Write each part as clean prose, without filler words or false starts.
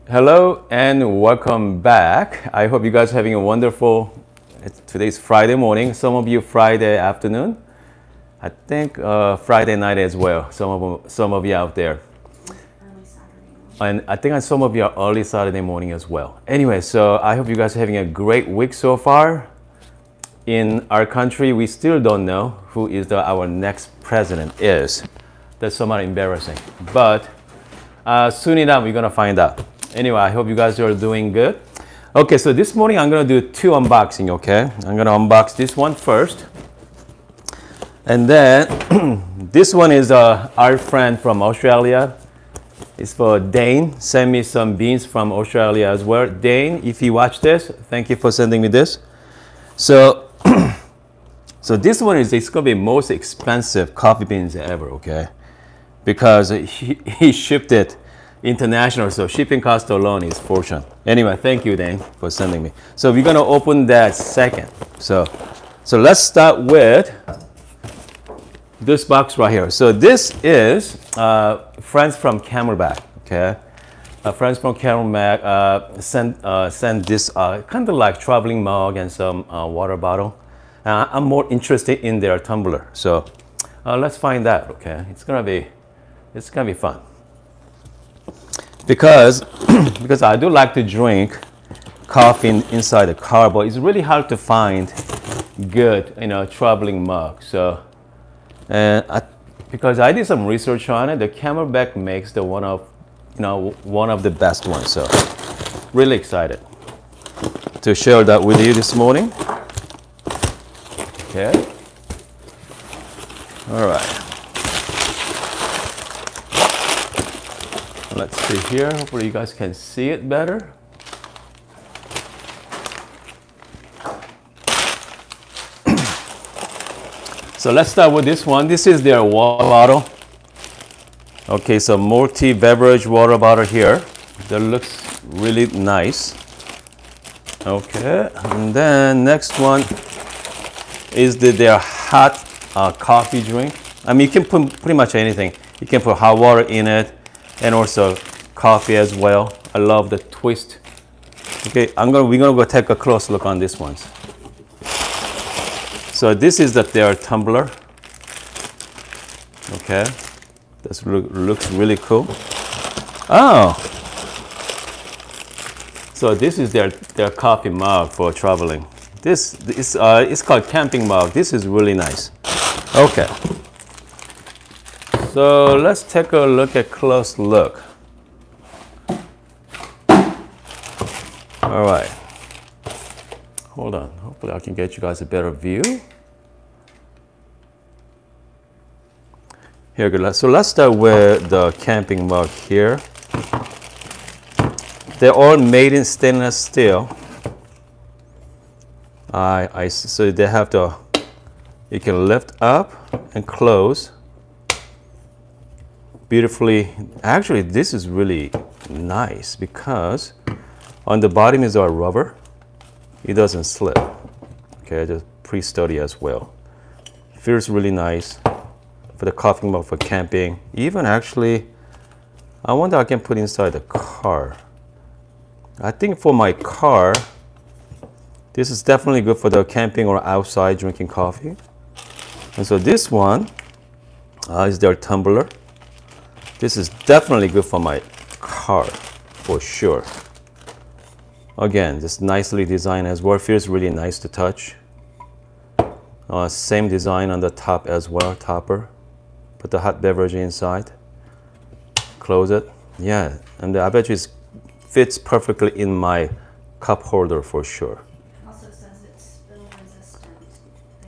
Hello and welcome back. I hope you guys are having a wonderful, today's Friday morning. Some of you Friday afternoon. I think Friday night as well. Some of you out there. Early Saturday morning. And I think some of you are early Saturday morning as well. Anyway, so I hope you guys are having a great week so far. In our country, we still don't know who is our next president is. That's somewhat embarrassing. But soon enough, we're gonna find out. Anyway, I hope you guys are doing good. Okay, so this morning I'm gonna do two unboxing, okay? I'm gonna unbox this one first. And then this one is our friend from Australia. It's for Dane. Send me some beans from Australia as well. Dane, if you watch this, thank you for sending me this. So, so this one it's gonna be most expensive coffee beans ever, okay? Because he shipped it international, so shipping cost alone is fortune. Anyway, thank you, Dane, for sending me. So we're gonna open that second. So let's start with this box right here. So this is friends from CamelBak, okay? Friends from CamelBak sent this kind of like traveling mug and some water bottle. I'm more interested in their tumbler, so let's find that, okay? It's gonna be fun. Because I do like to drink coffee inside the car, but it's really hard to find good, traveling mug. So, because I did some research on it, the CamelBak makes one of the best ones. So, really excited to share that with you this morning. Okay. All right. Let's see here. Hopefully you guys can see it better. So let's start with this one. This is their water bottle. Okay, so Multibev water bottle here. That looks really nice. Okay, and then next one is their hot coffee drink. I mean, you can put pretty much anything. You can put hot water in it, and also coffee as well. I love the twist. Okay, we're gonna go take a close look on this one. So this is their tumbler. Okay, this looks really cool. Oh, so this is their coffee mug for traveling. This is it's called camping mug. This is really nice. Okay. So let's take a look at close look. All right. Hold on. Hopefully I can get you guys a better view. Here we go. So let's start with the camping mug here. They're all made in stainless steel. So they have you can lift up and close. Beautifully. Actually, this is really nice because on the bottom is our rubber. It doesn't slip. Okay, just pretty sturdy as well. Feels really nice for the coffee mug for camping. Even actually, I wonder I can put inside the car. I think for my car, this is definitely good for the camping or outside drinking coffee. And so this one is their tumbler. This is definitely good for my car, for sure. Again, just nicely designed as well. Feels really nice to touch. Same design on the top as well, topper. Put the hot beverage inside. Close it. Yeah, and I bet it fits perfectly in my cup holder for sure. Also says it's spill resistant.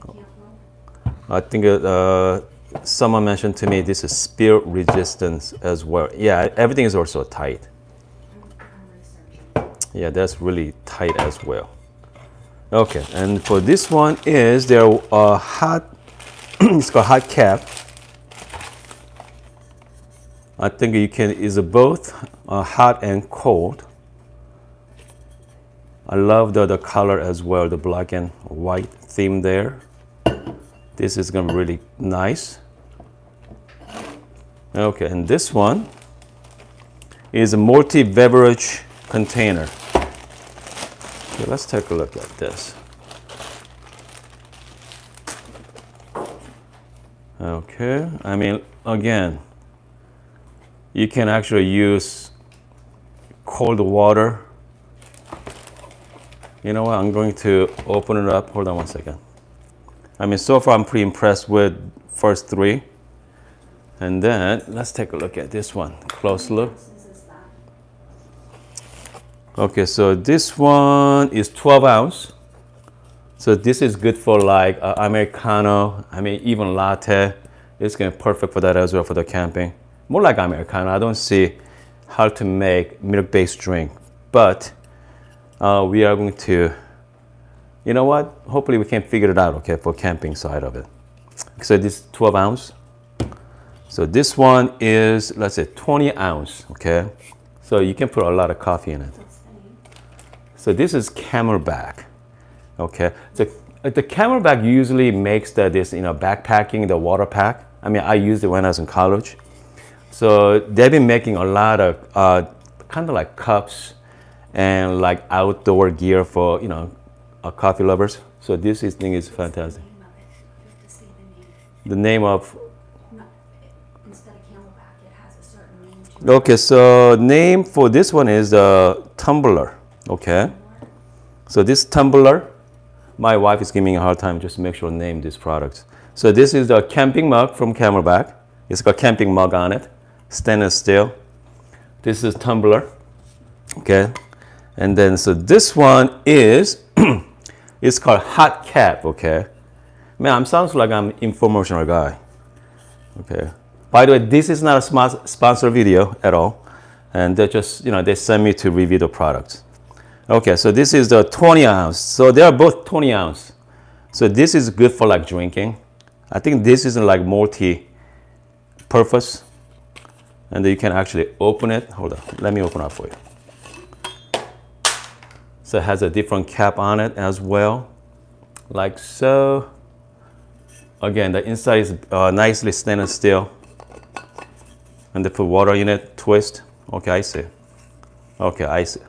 The camp mug. I think someone mentioned to me this is spill resistance as well. Yeah, everything is also tight. Yeah, that's really tight as well. Okay, and for this one is their hot, it's called hot cap. I think is both hot and cold. I love the color as well, the black and white theme there. This is gonna be really nice. Okay, and this one is a multi-beverage container. Okay, let's take a look at this. Okay, I mean, again, you can actually use cold water. You know what, I'm going to open it up. Hold on one second. I mean, so far I'm pretty impressed with first three. And then let's take a look at this one, close look. Okay, so this one is 12 ounce. So this is good for like Americano, I mean even latte. It's gonna be perfect for that as well for the camping. More like Americano. I don't see how to make milk-based drink, but we are going to, you know what? Hopefully we can figure it out, okay, for camping side of it. So this is 12 ounce. So this one is, let's say 20 ounce, okay? So you can put a lot of coffee in it. So this is CamelBak, okay? So the CamelBak usually makes this, you know, backpacking, the water pack. I mean, I used it when I was in college. So they've been making a lot of kind of like cups and like outdoor gear for, you know, coffee lovers. So this thing is fantastic. The name of? No, instead of CamelBak, it has a certain name to it. Okay, so name for this one is Tumbler. Okay, so this Tumbler, my wife is giving me a hard time just to make sure to name this product. So this is the camping mug from CamelBak. It's got camping mug on it, stainless steel. This is Tumbler. Okay, and then so this one is it's called Hot Cap. Okay, man, I'm sounds like I'm an infomercial guy. Okay, by the way, this is not a sponsor video at all, and they just, you know, they send me to review the products. Okay, so this is the 20 ounce. So they are both 20 ounce. So this is good for like drinking. I think this is like multi-purpose. And then you can actually open it. Hold on, let me open it up for you. So it has a different cap on it as well, like so. Again, the inside is nicely stainless steel. And they put water in it, twist. Okay, I see. Okay, I see.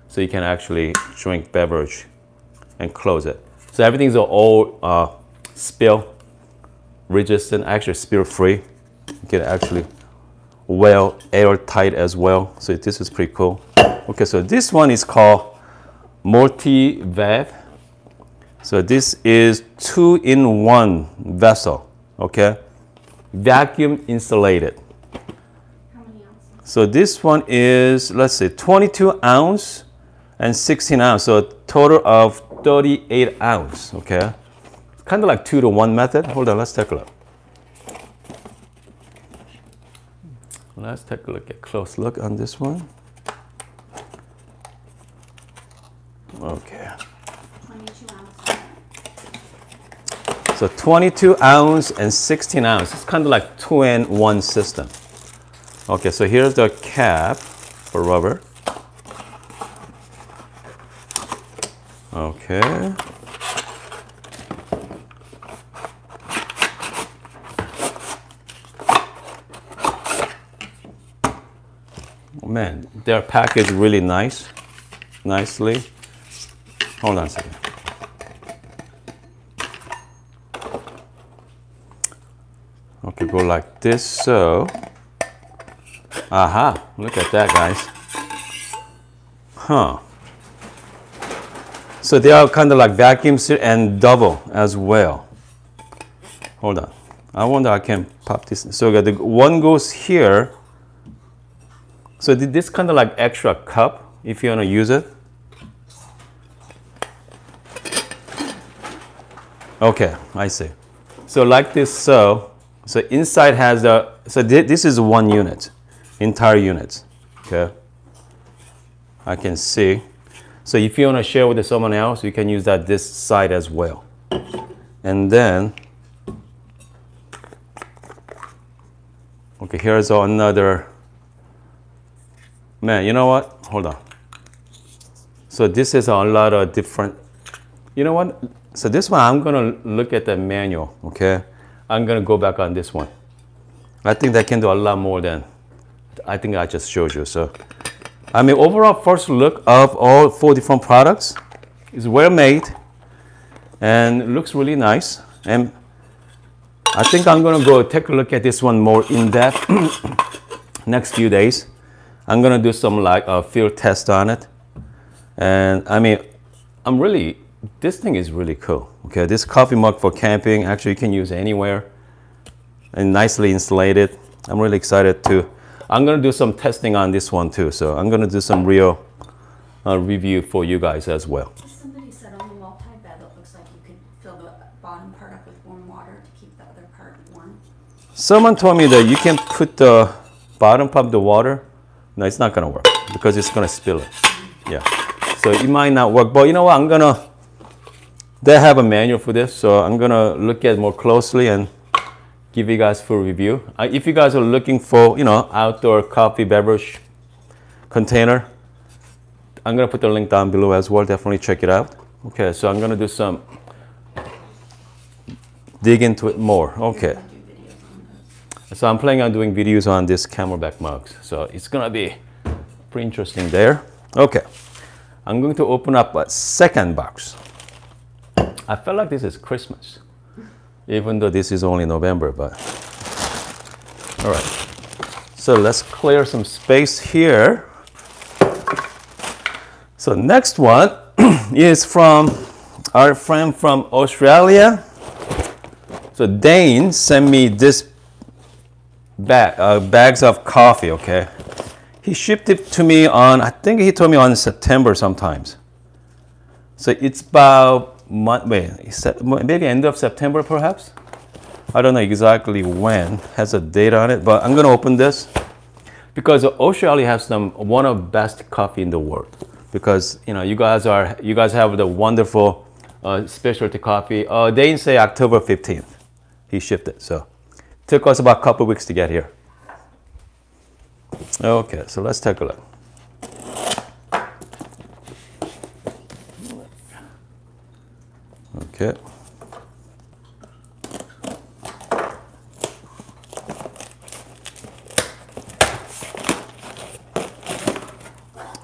So you can actually drink beverage and close it. So everything's all spill resistant, actually spill free. You can actually well airtight as well. So this is pretty cool. Okay, so this one is called Multibev. So this is 2-in-1 vessel. Okay, vacuum insulated. How many ounces? So this one is, let's say 22 ounce and 16 ounce, so a total of 38 ounce, okay? It's kind of like 2-to-1 method. Hold on, let's take a look. Let's take a look, a close look on this one. Okay. 22 ounces. So 22 ounce and 16 ounce. It's kind of like 2-in-1 system. Okay, so here's the cap for rubber. Okay. Man, their package really nicely. Hold on a second. Okay, go like this, so. Aha, look at that, guys. Huh. So they are kind of like vacuum seal and double as well. Hold on. I wonder I can pop this. So the one goes here. So this kind of like extra cup if you want to use it. Okay, I see. So like this, so inside has the, so this is one unit, entire unit, okay? I can see. So if you want to share with someone else, you can use that this side as well. And then, okay, here's another, man, you know what? Hold on. So this is a lot of different, you know what? So this one, I'm going to look at the manual, okay? I'm going to go back on this one. I think that can do a lot more than I think I just showed you. So I mean, overall first look of all 4 different products is well made and looks really nice. And I think I'm gonna go take a look at this one more in depth next few days. I'm gonna do some like a field test on it. And I mean, this thing is really cool. Okay, this coffee mug for camping, actually you can use anywhere and nicely insulated. I'm really excited to. I'm gonna do some testing on this one too. So I'm gonna do some real review for you guys as well. Somebody said on the multi-bev, it looks like you could fill the bottom part up with warm water to keep the other part warm. Someone told me that you can put the bottom of the water. No, it's not gonna work because it's gonna spill it. Yeah, so it might not work. But you know what? They have a manual for this, so I'm gonna look at it more closely and give you guys full review. If you guys are looking for, outdoor coffee beverage container, I'm gonna put the link down below as well. Definitely check it out. Okay, so I'm gonna do some dig into it more. Okay. So I'm planning on doing videos on this CamelBak mugs. So it's gonna be pretty interesting there. Okay, I'm going to open up a second box. I feel like this is Christmas, even though this is only November, but all right. So let's clear some space here. So next one is from our friend from Australia. So Dane sent me this bags of coffee, okay? He shipped it to me on, I think he told me on September sometimes. So it's about, maybe end of September perhaps? I don't know exactly when, has a date on it, but I'm gonna open this because Australia has one of the best coffee in the world. Because you guys have the wonderful specialty coffee. They didn't say October 15th. He shipped it, so took us about a couple weeks to get here. Okay, so let's take a look. Okay.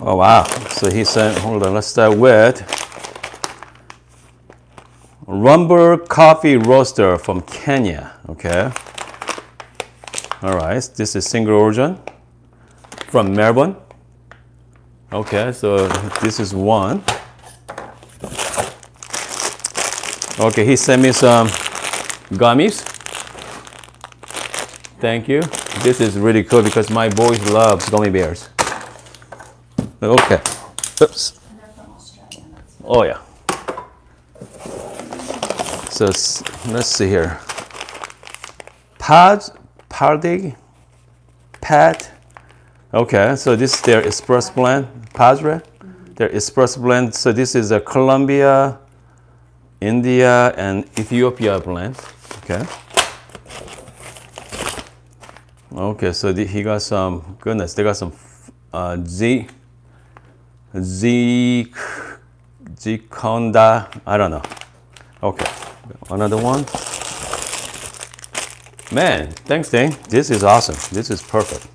Oh wow, so he said, hold on, let's start with Rumble Coffee Roaster from Kenya, okay. All right, this is single origin from Melbourne. Okay, so this is one. Okay, he sent me some gummies. Thank you. This is really cool because my boys love gummy bears. Okay. Oops. Oh yeah. So let's see here. Pardig, Pat. Okay, so this is their espresso blend. Padre, their espresso blend. So this is a Colombia, India, and Ethiopia blend. Okay. Okay, so he got some, goodness, they got some Conda, I don't know. Okay, another one. Man, thanks, Dane. This is awesome. This is perfect.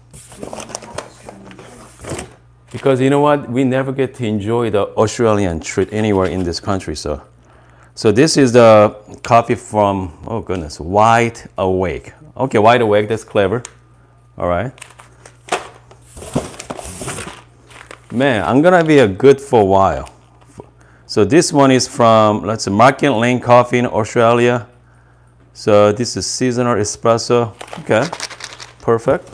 Because you know what? We never get to enjoy the Australian treat anywhere in this country. So this is the coffee from, oh goodness, Wide Awake. Okay, Wide Awake, that's clever. All right. Man, I'm gonna be good for a while. So this one is from, let's see, Market Lane Coffee in Australia. So this is seasonal espresso. Okay, perfect.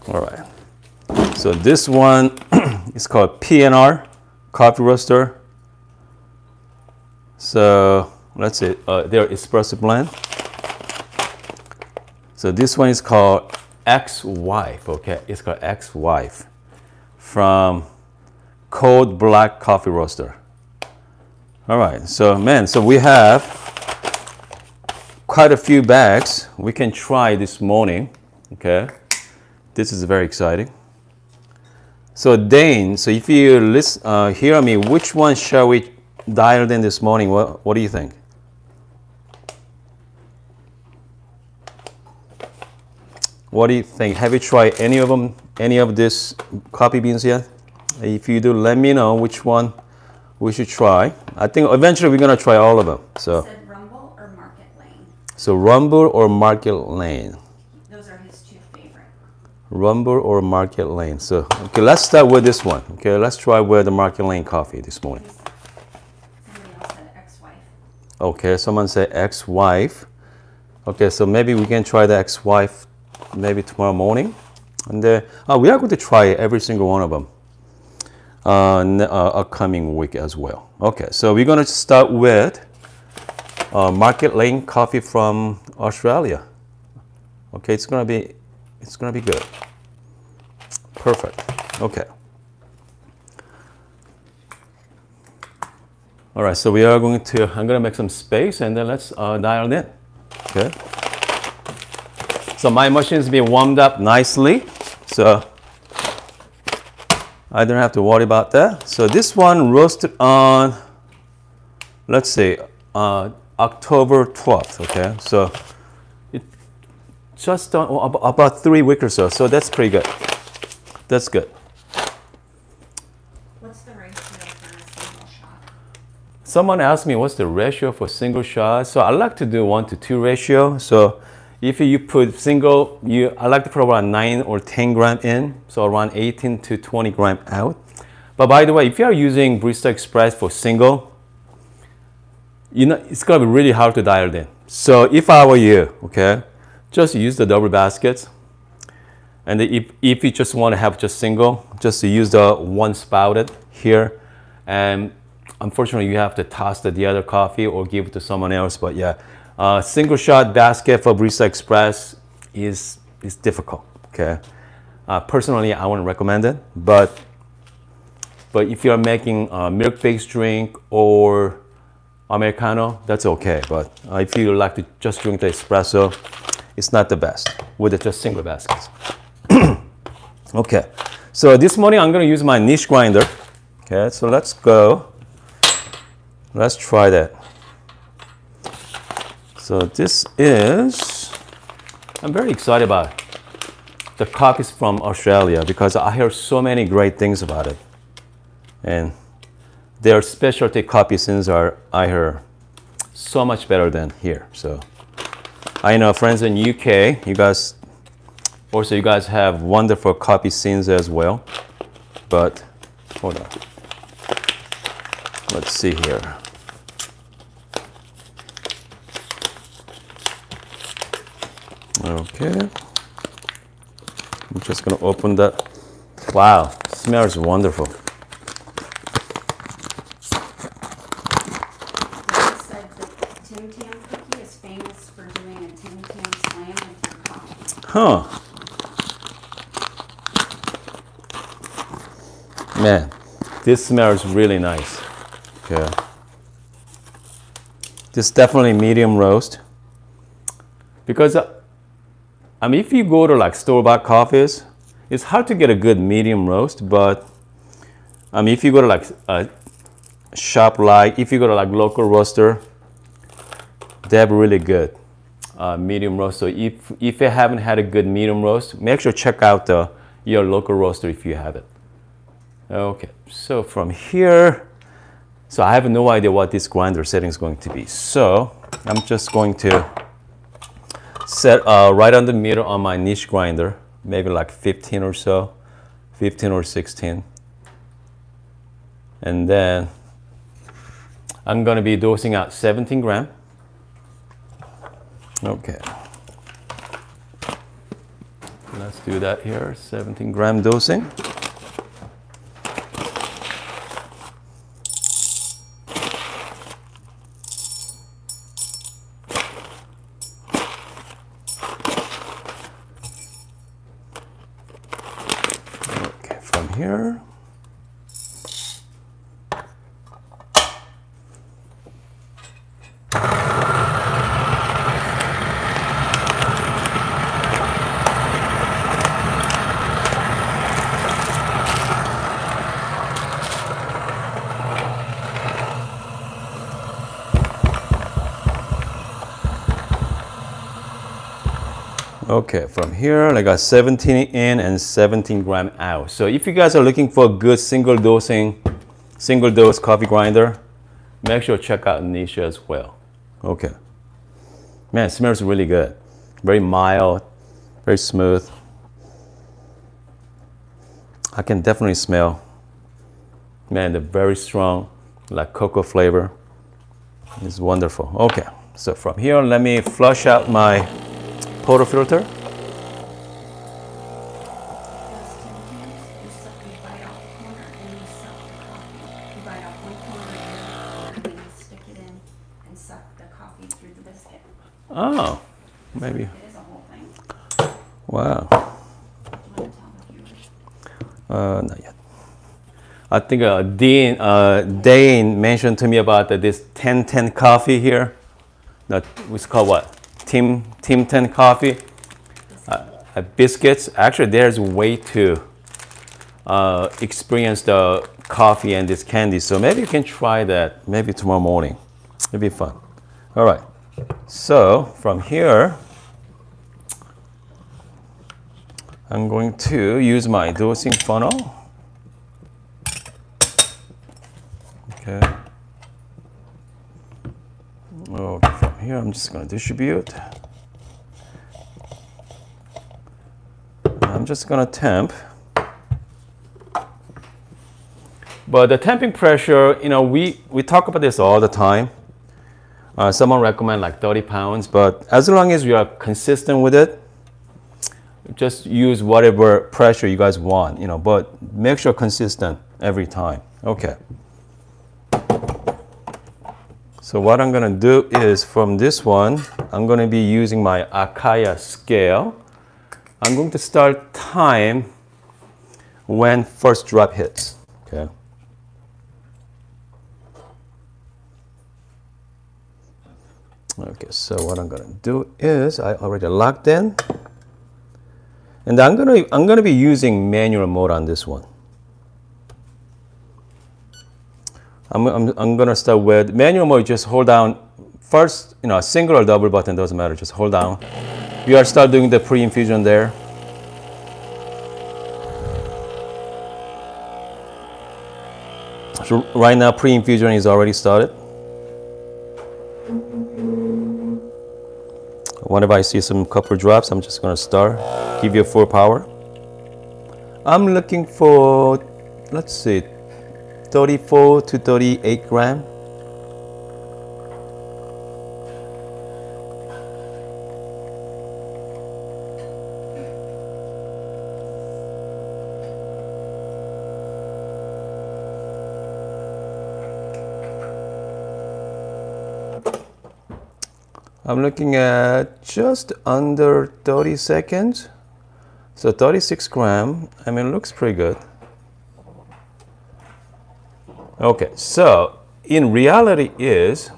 All right. So this one is called PNR Coffee Roaster. So let's see, their espresso blend. So this one is called Ex-Wife, okay? It's called Ex-Wife from Cold Black Coffee Roaster. All right, so man, so we have quite a few bags we can try this morning, okay? This is very exciting. So Dane, so if you hear me, which one shall we dial in this morning? What do you think? What do you think? Have you tried any of them, any of these coffee beans yet? If you do, let me know which one we should try. I think eventually we're gonna try all of them. So. He said Rumble or Market Lane. So Rumble or Market Lane? Those are his two favorite. Rumble or Market Lane. So okay, let's start with this one. Okay, let's try with the Market Lane coffee this morning. Somebody else said ex-wife. Okay, someone said ex-wife. Okay, so maybe we can try the ex-wife maybe tomorrow morning. And we are going to try every single one of them upcoming week as well. Okay, so we're going to start with Market Lane coffee from Australia. Okay, it's gonna be good. Perfect. Okay. All right, so I'm gonna make some space and then let's dial in. Okay. So my machine's been warmed up nicely, so I don't have to worry about that. So this one roasted on, let's see, October 12th, okay? So it just about 3 weeks or so that's pretty good. That's good. What's the ratio for a single shot? Someone asked me what's the ratio for single shot. So I like to do 1-to-2 ratio. So if you put single, I like to put around 9 or 10 gram in, so around 18 to 20 gram out. But by the way, if you are using Barista Express for single, it's gonna be really hard to dial in. So if I were you, okay, just use the double baskets. And if you just want to have just single, just use the one spouted here. And unfortunately, you have to toss the other coffee or give it to someone else. But yeah, single shot basket for Barista Express is difficult. Okay, personally, I wouldn't recommend it. But if you're making a milk-based drink or Americano, that's okay. But if you like to just drink the espresso, it's not the best with just single baskets. Okay, so this morning I'm going to use my niche grinder. Okay, so let's go. Let's try that. So this is, I'm very excited about the coffees from Australia because I hear so many great things about it. And their specialty coffee scenes are, I hear, so much better than here. So I know friends in UK, you guys have wonderful coffee scenes as well. But hold on. Let's see here. Okay. I'm just gonna open that. Wow, smells wonderful. Tim Tam cookie is famous for doing a Tim Tam slam with your coffee. Huh. Man, this smells really nice. Okay. This is definitely medium roast. Because, if you go to like store-bought coffees, it's hard to get a good medium roast, but if you go to like a shop if you go to like local roaster, they have really good medium roast. So if you haven't had a good medium roast, make sure to check out your local roaster if you have it. Okay, so from here, so I have no idea what this grinder setting is going to be. So I'm just going to set right on the middle on my niche grinder, maybe like 15 or so, 15 or 16. And then I'm going to be dosing out 17 gram. Okay. Let's do that here, 17 gram dosing. Okay, from here. Okay, from here I got 17 in and 17 gram out. So if you guys are looking for a good single dose coffee grinder, make sure to check out Nisha as well. Okay. Man, it smells really good. Very mild, very smooth. I can definitely smell, man, the very strong, like cocoa flavor. It's wonderful. Okay, so from here, let me flush out my portafilter. Oh, maybe. It is a whole thing. Wow. Do you want to tell the viewers? Not yet. I think Dane mentioned to me about this 10-10 coffee here. That was called what? Team 10 coffee. Biscuits. Actually, there's a way to experience the coffee and this candy. So maybe you can try that maybe tomorrow morning. It'll be fun. All right. So from here, I'm going to use my dosing funnel. Okay. Okay, from here, I'm just going to distribute. I'm just going to temp. But the temping pressure, you know, we talk about this all the time. Someone recommend like 30 pounds, but as long as you are consistent with it, just use whatever pressure you guys want, you know, but make sure consistent every time. Okay. So what I'm going to do is from this one, I'm going to be using my Akaya scale. I'm going to start time when first drop hits. Okay. Okay, so what I'm gonna do is I already locked in, and I'm gonna be using manual mode on this one. I'm gonna start with manual mode. Just hold down first, you know, a single or double button doesn't matter. Just hold down. We are start doing the pre-infusion there. So right now pre-infusion is already started. Whenever I see some couple drops, I'm just going to start, give you full power. I'm looking for, let's see, 34 to 38 gram. I'm looking at just under 30 seconds. So 36 gram, I mean, it looks pretty good. Okay, so in reality is,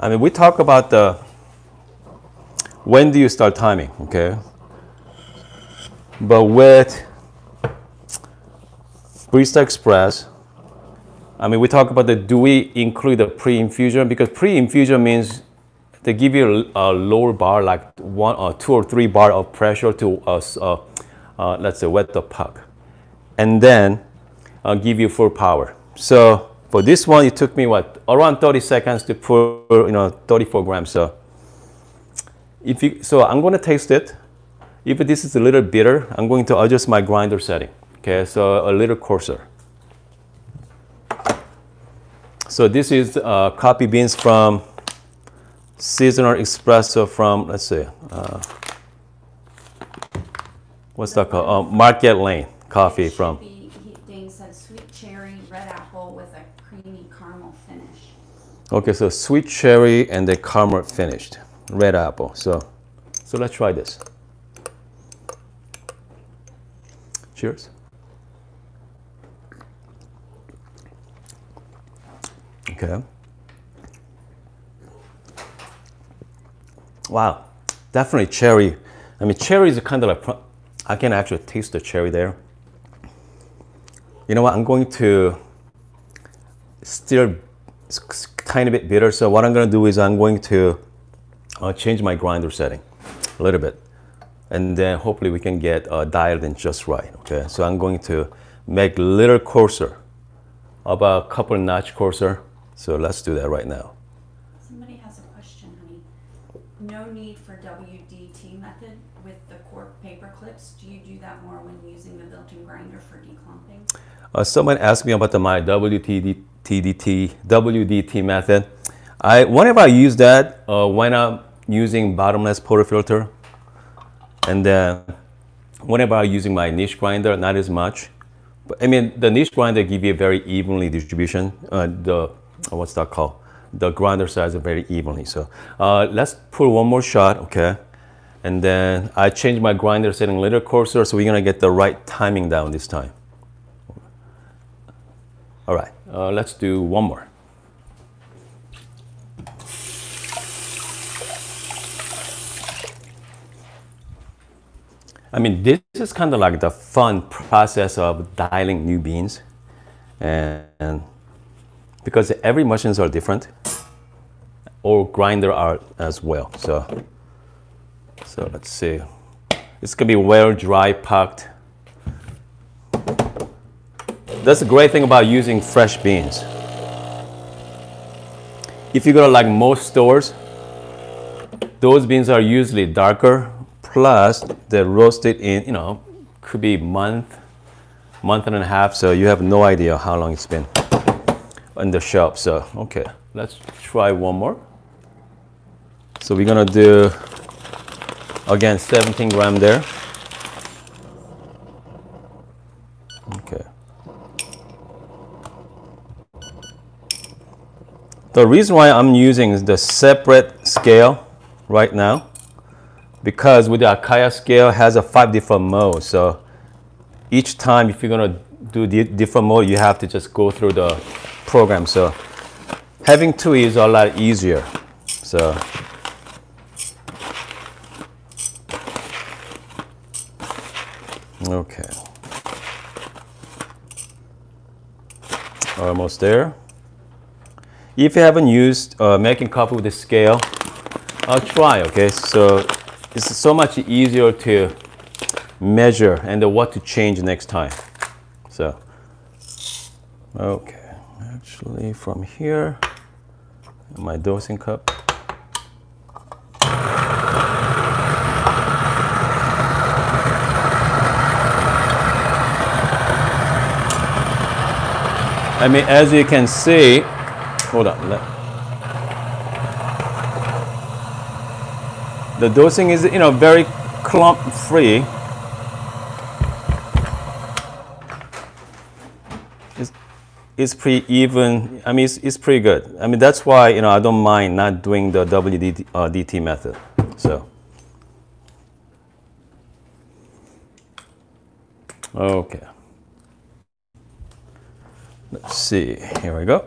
I mean, we talk about the, when do you start timing, okay? But with Barista Express, I mean, we talk about the, do we include the pre-infusion? Because pre-infusion means they give you a lower bar, like 1 or 2 or 3 bar of pressure to, let's say, wet the puck. And then give you full power. So for this one, it took me, what, around 30 seconds to pour, you know, 34 grams. So, so I'm going to taste it. If this is a little bitter, I'm going to adjust my grinder setting. Okay, so a little coarser. So this is coffee beans from seasonal espresso from, let's see, what's that called? Market Lane coffee from. Dane said sweet cherry, red apple with a creamy caramel finish. Okay, so sweet cherry and the caramel finished, red apple. So let's try this. Cheers. Okay. Wow, definitely cherry. I mean, cherry is kind of like, I can actually taste the cherry there. You know what, I'm going to still, it's tiny bit bitter. So what I'm going to do is I'm going to change my grinder setting. a little bit. And then hopefully we can get dialed in just right, okay? So I'm going to make a little coarser, about a couple notch coarser. So let's do that right now. Somebody has a question, honey. No need for WDT method with the cork paper clips. Do you do that more when using the built-in grinder for declumping? Someone asked me about my WDT method. Whenever I use that, when I'm using bottomless portafilter, and then whenever I'm using my niche grinder, not as much. But I mean, the niche grinder give you a very evenly distribution. What's that called? The grinder size is very evenly. So let's put one more shot, okay? And then I changed my grinder setting a little coarser, so we're gonna get the right timing down this time. All right, let's do one more. I mean, this is kind of like the fun process of dialing new beans, and because every machines are different, or grinder are as well. So let's see. It's gonna be well dry packed. That's the great thing about using fresh beans. If you go to like most stores, those beans are usually darker. Plus, they're roasted in, you know, could be month and a half, so you have no idea how long it's been on the shelf. So, okay, let's try one more. So we're gonna do, again, 17 gram there. Okay. The reason why I'm using the separate scale right now, because with the Akaya scale has a 5 different modes. So each time if you're gonna do the different mode, you have to just go through the program. So having two is a lot easier. So okay, almost there. If you haven't used making coffee with the scale, I'll try, okay? So it's so much easier to measure and what to change next time. So, okay, actually from here, my dosing cup. I mean, as you can see, hold on. The dosing is, you know, very clump free. It's pretty even. I mean, it's pretty good. I mean, that's why, you know, I don't mind not doing the WDT method. So, okay. Let's see. Here we go.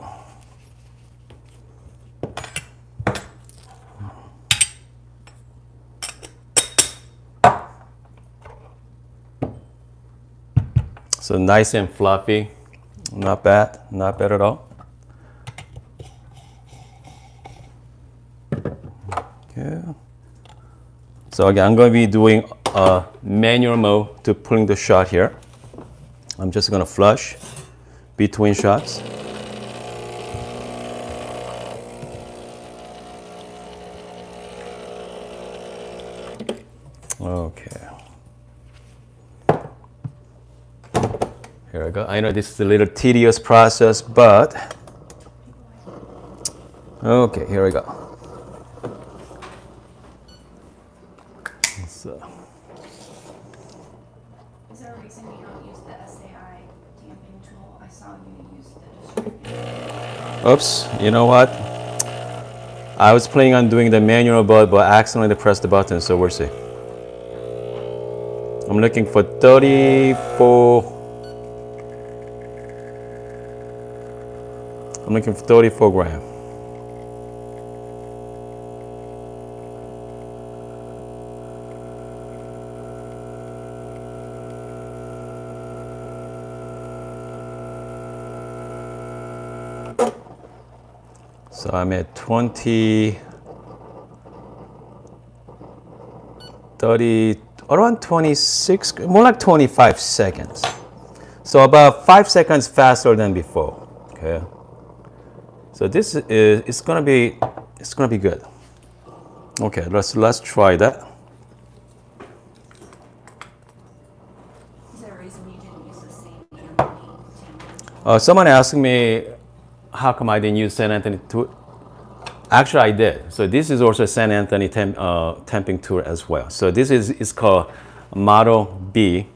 So nice and fluffy, not bad at all. Okay. So again, I'm going to be doing a manual mode to pulling the shot here. I'm just going to flush between shots. Okay. Here we go. I know this is a little tedious process, but okay, here we go. So. Is there a reason you don't use the SAI damping tool? I saw you use the distributor. Oops, you know what? I was planning on doing the manual but I accidentally pressed the button, so we'll see. I'm looking for 34. I'm looking for 34 grams. So I'm at 20. 30, around 26, more like 25 seconds. So about 5 seconds faster than before. Okay. So this is it's gonna be good. Okay, let's try that. Is there a reason you didn't use the St. Anthony Tumbler? Someone asked me how come I didn't use St. Anthony tool. Actually, I did. So this is also St. Anthony temping tool as well. So this is called Model B,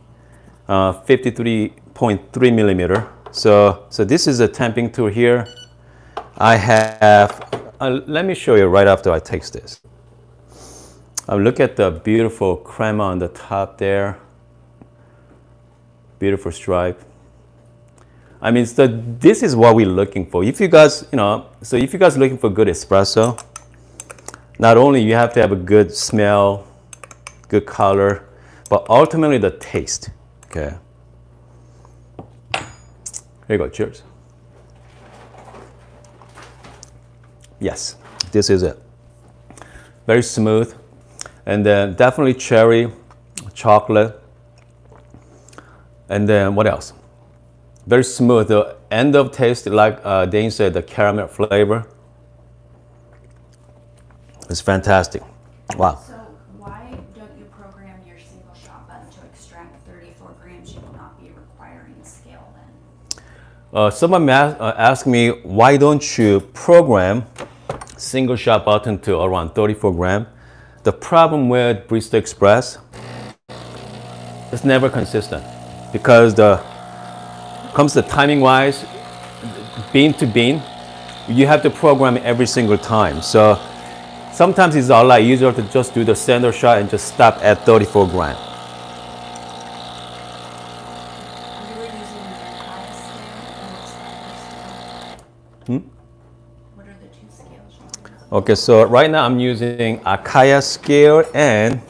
53.3 millimeter. So this is a temping tool here. I have, let me show you right after I taste this. Look at the beautiful crema on the top there. Beautiful stripe. I mean, so this is what we're looking for. If you guys, if you guys are looking for good espresso, not only you have to have a good smell, good color, but ultimately the taste. Okay. Here you go. Cheers. Yes, this is it. Very smooth, and then definitely cherry, chocolate, and then what else? Very smooth. The end of taste, like Dane said, the caramel flavor. It's fantastic. Wow. So why don't you program your single shot button to extract 34 grams? You will not be requiring scale then. Someone asked me, why don't you program single shot button to around 34 gram? The problem with Barista Express, it's never consistent because comes to timing wise, bean to bean, you have to program every single time. So sometimes it's a lot easier to just do the standard shot and just stop at 34 gram. You were using the highest scale and what's the other scale? What are the two scales you're using? Okay, so right now I'm using Akaya scale, and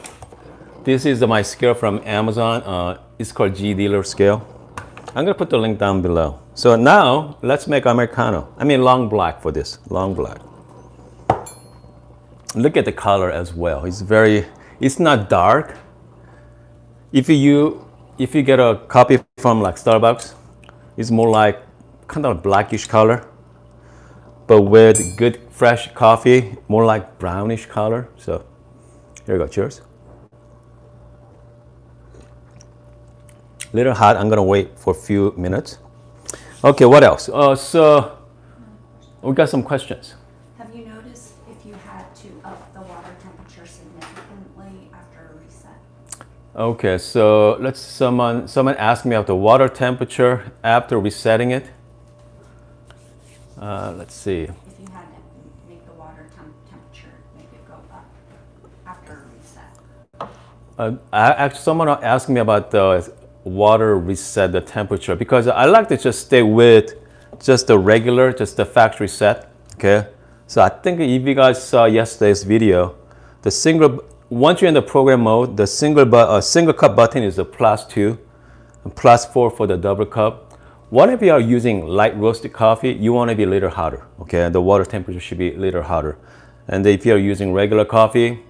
this is my scale from Amazon. It's called G Dealer scale. I'm gonna put the link down below. So now let's make Americano. I mean long black for this, long black. Look at the color as well. It's not dark. If you get a coffee from like Starbucks, it's more like kind of blackish color. But with good fresh coffee, more like brownish color. So here we go, cheers. Little hot, I'm gonna wait for a few minutes. Okay, what else? So we got some questions. Have you noticed if you had to up the water temperature significantly after a reset? Okay, so someone asked me about the water temperature after resetting it. Let's see. If you had to make the water temperature, make it go up after a reset. Actually, someone asked me about the water reset the temperature, because I like to just stay with just the regular, just the factory set. Okay, so I think if you guys saw yesterday's video, once you're in the program mode, the single cup button is the +2 and +4 for the double cup. What if you are using light roasted coffee? You want to be a little hotter. Okay, the water temperature should be a little hotter. And if you're using regular coffee,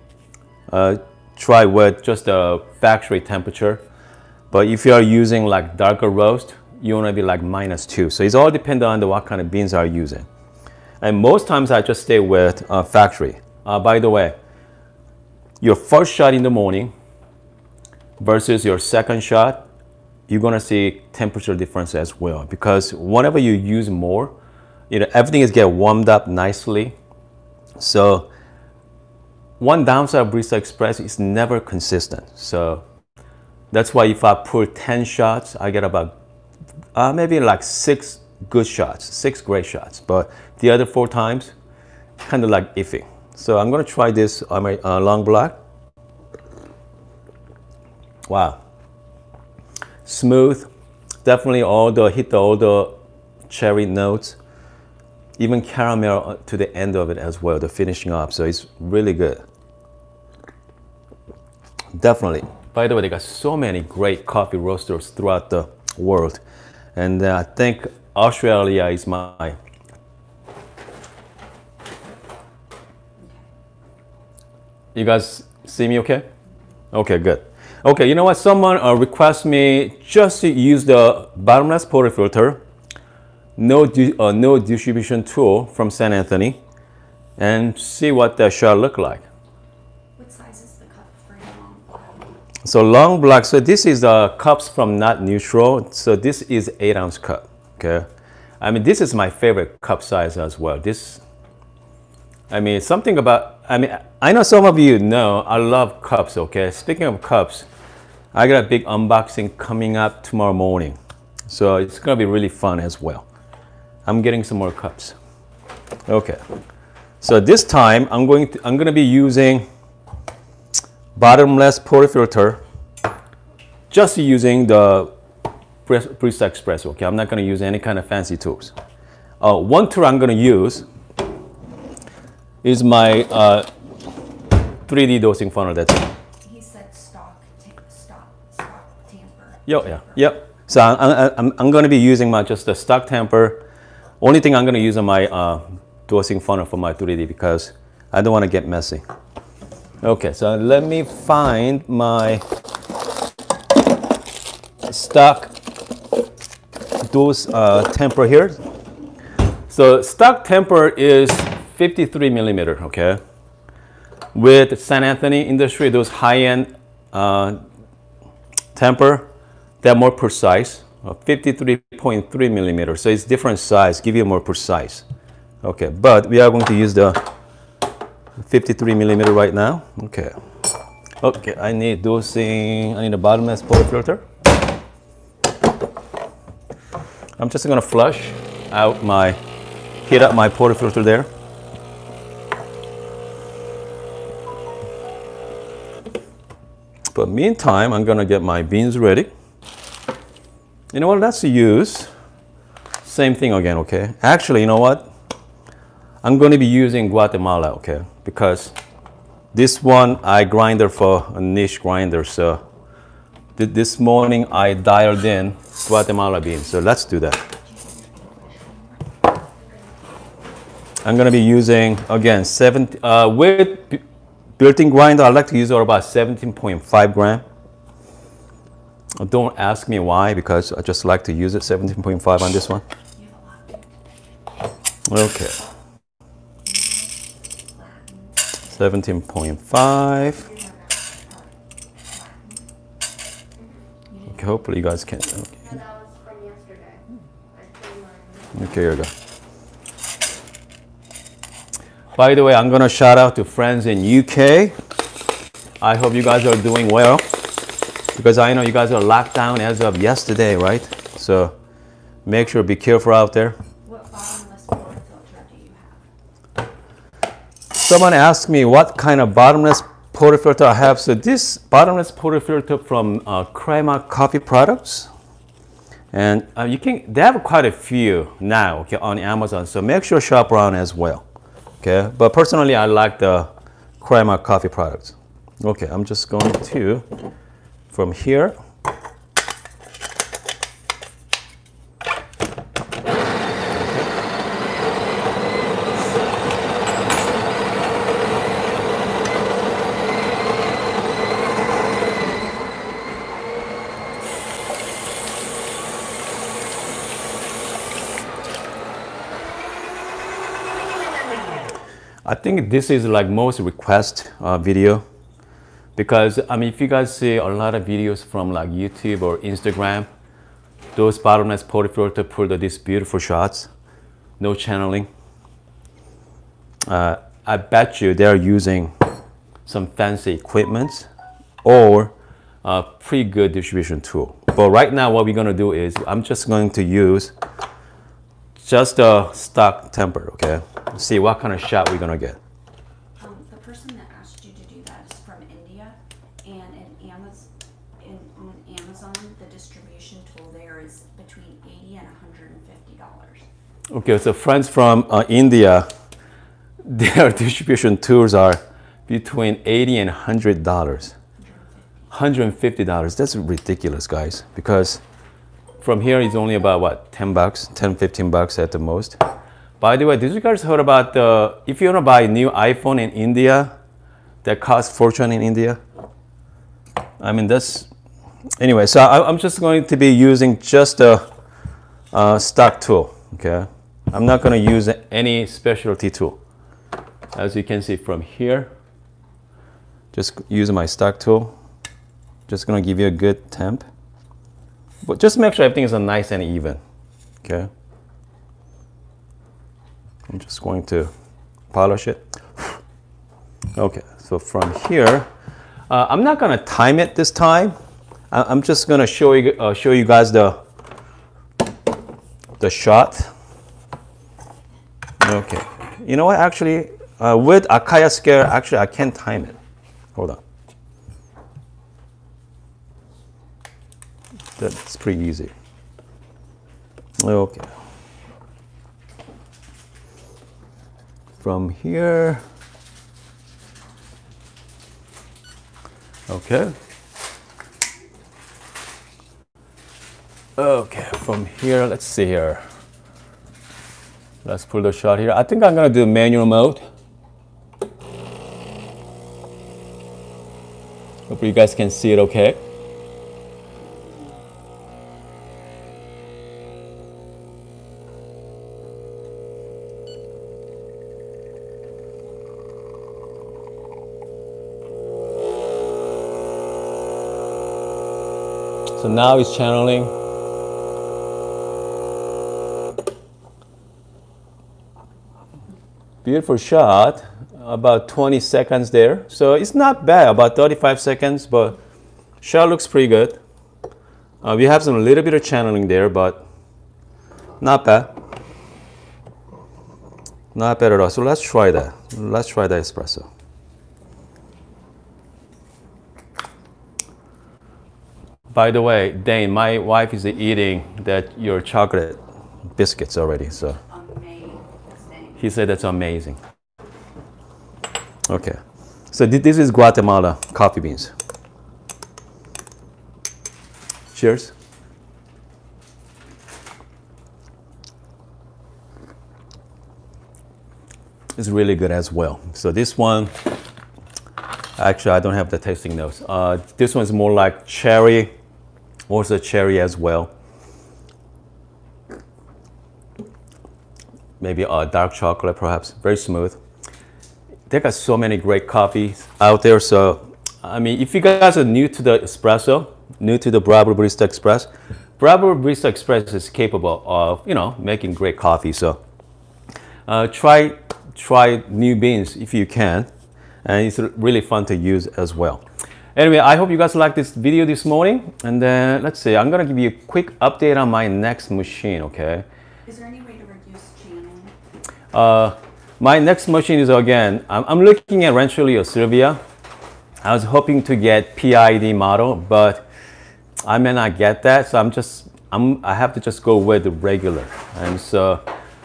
try with just the factory temperature. But if you are using like darker roast, you want to be like -2. So it's all dependent on what kind of beans are you using. And most times I just stay with factory. By the way, your first shot in the morning versus your second shot, you're gonna see temperature difference as well. Because whenever you use more, everything is get warmed up nicely. So one downside of Barista Express is never consistent. So that's why if I put 10 shots, I get about maybe like 6 good shots, 6 great shots. But the other 4 times, kind of like iffy. So I'm gonna try this long black. Wow, smooth. Definitely hit all the cherry notes, even caramel to the end of it as well, the finishing up. So it's really good. Definitely. By the way, they got so many great coffee roasters throughout the world. And I think Australia is my... You guys see me okay? Okay, good. Okay, you know what? Someone requests me just to use the bottomless portafilter, no distribution tool from St. Anthony, and see what that shot look like. What size is the cup for your long? So long black. So this is cups from Not Neutral. So this is 8-ounce cup. Okay, I mean this is my favorite cup size as well. This, I mean something about. I mean I know some of you know I love cups. Okay, speaking of cups, I got a big unboxing coming up tomorrow morning, so it's gonna be really fun as well. I'm getting some more cups. Okay, so this time I'm gonna be using bottomless portafilter, just using the Barista Espresso. Okay, I'm not gonna use any kind of fancy tools. One tool I'm gonna use is my 3D dosing funnel. That's it. He said stock tamper. Yep. So I'm gonna be using just the stock tamper. Only thing I'm gonna use on my dosing funnel for my 3D because I don't want to get messy. Okay, so let me find my stock dose temper here. So stock temper is 53 millimeter, okay? With St. Anthony Industry, those high-end temper, they're more precise, 53.3 millimeters. So it's different size, give you more precise. Okay, but we are going to use the 53 millimeter right now. Okay. Okay, I need a bottomless portafilter. I'm just gonna flush out heat up my portafilter there. But meantime, I'm gonna get my beans ready. You know what, let's use same thing again, okay? Actually, you know what? I'm gonna be using Guatemala, okay? Because this one I grinded for a niche grinder, so this morning I dialed in Guatemala beans, so let's do that. I'm gonna be using, again, with built-in grinder, I like to use about 17.5 gram. Don't ask me why, because I just like to use it, 17.5 on this one. Okay. 17.5. Okay, hopefully you guys can. Okay, okay, here we go. By the way, I'm gonna shout out to friends in UK. I hope you guys are doing well, because I know you guys are locked down as of yesterday, right? So make sure, be careful out there. What bottomless portafilter do you have? Someone asked me what kind of bottomless portafilter I have. So this bottomless portafilter from CamelBak coffee products, and they have quite a few now, okay, on Amazon. So make sure shop around as well, okay. But personally, I like the CamelBak coffee products. Okay, I'm just going to from here. I think this is like most request video, because I mean if you guys see a lot of videos from like YouTube or Instagram, those bottomless portafilter pull these beautiful shots, no channeling. I bet you they're using some fancy equipment or a pretty good distribution tool. But right now what we're gonna do is I'm just going to use just a stock temper, okay? See what kind of shot we're gonna get. The person that asked you to do that is from India, and on Amazon, the distribution tool there is between $80 and $150. Okay, so friends from India, their distribution tools are between $80 and $100. $150. That's ridiculous, guys, because from here it's only about what, 10 bucks, 10, 15 bucks at the most. By the way, did you guys heard about if you want to buy a new iPhone in India, that costs fortune in India? I mean, that's, anyway, so I'm just going to be using just a stock tool, okay? I'm not going to use any specialty tool. As you can see from here, just using my stock tool. Just going to give you a good temp. But just make sure everything is nice and even, okay? I'm just going to polish it. Okay, so from here, I'm not going to time it this time. I'm just going to show you guys the shot. Okay, you know what? Actually, with Akaya scale, actually I can time it. Hold on. That's pretty easy. Okay. From here. Okay. Okay, from here, let's see here. Let's pull the shot here. I think I'm gonna do manual mode. Hope you guys can see it okay. So now it's channeling. Beautiful shot, about 20 seconds there. So it's not bad, about 35 seconds, but shot looks pretty good. We have some little bit of channeling there, but not bad. Not bad at all. So let's try that. Let's try that espresso. By the way, Dane, my wife is eating your chocolate biscuits already, so. Amazing. He said that's amazing. Okay, so this is Guatemala coffee beans. Cheers. It's really good as well. So this one, actually I don't have the tasting notes. This one's more like cherry. Also cherry as well. Maybe a dark chocolate perhaps, very smooth. They got so many great coffees out there. So, I mean, if you guys are new to the espresso, new to the Bravo Barista Express, Bravo Barista Express is capable of, making great coffee. So try new beans if you can. And it's really fun to use as well. Anyway, I hope you guys liked this video this morning. And then, let's see, I'm gonna give you a quick update on my next machine, okay? Is there any way to reduce channeling? My next machine is, again, I'm looking at eventually a Sylvia. I was hoping to get PID model, but I may not get that. So I have to just go with the regular. And so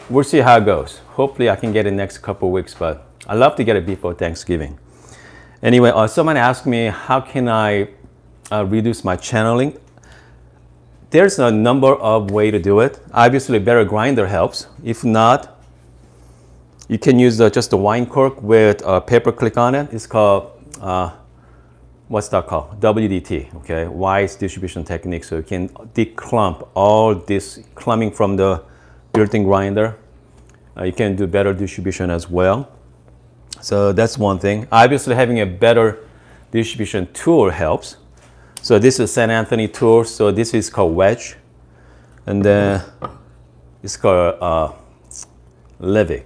we'll see how it goes. Hopefully I can get it next couple of weeks, but I'd love to get it before Thanksgiving. Anyway, someone asked me, how can I reduce my channeling? There's a number of ways to do it. Obviously, better grinder helps. If not, you can use just a wine cork with a paper clip on it. It's called, what's that called? WDT, okay? Wise distribution technique. So you can declump all this clumping from the built-in grinder. You can do better distribution as well. So that's one thing. Obviously, having a better distribution tool helps. So this is St. Anthony tool. So this is called wedge. And then it's called levy.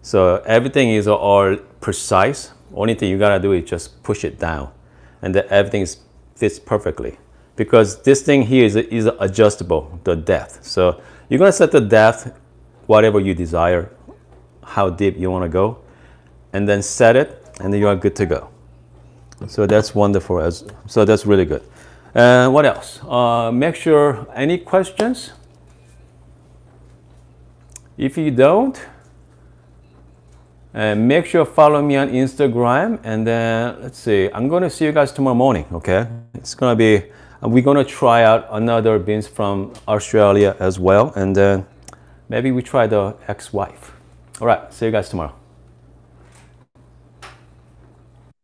So everything is all precise. Only thing you gotta do is just push it down. And then everything fits perfectly. Because this thing here is adjustable, the depth. So you're gonna set the depth, whatever you desire, how deep you wanna go. And then set it, and then you are good to go. So that's wonderful. So that's really good. What else? Make sure, any questions? If you don't, make sure follow me on Instagram. And then, let's see, I'm going to see you guys tomorrow morning, okay? It's going to be, we're going to try out another beans from Australia as well. And then maybe we try the ex-wife. All right, see you guys tomorrow.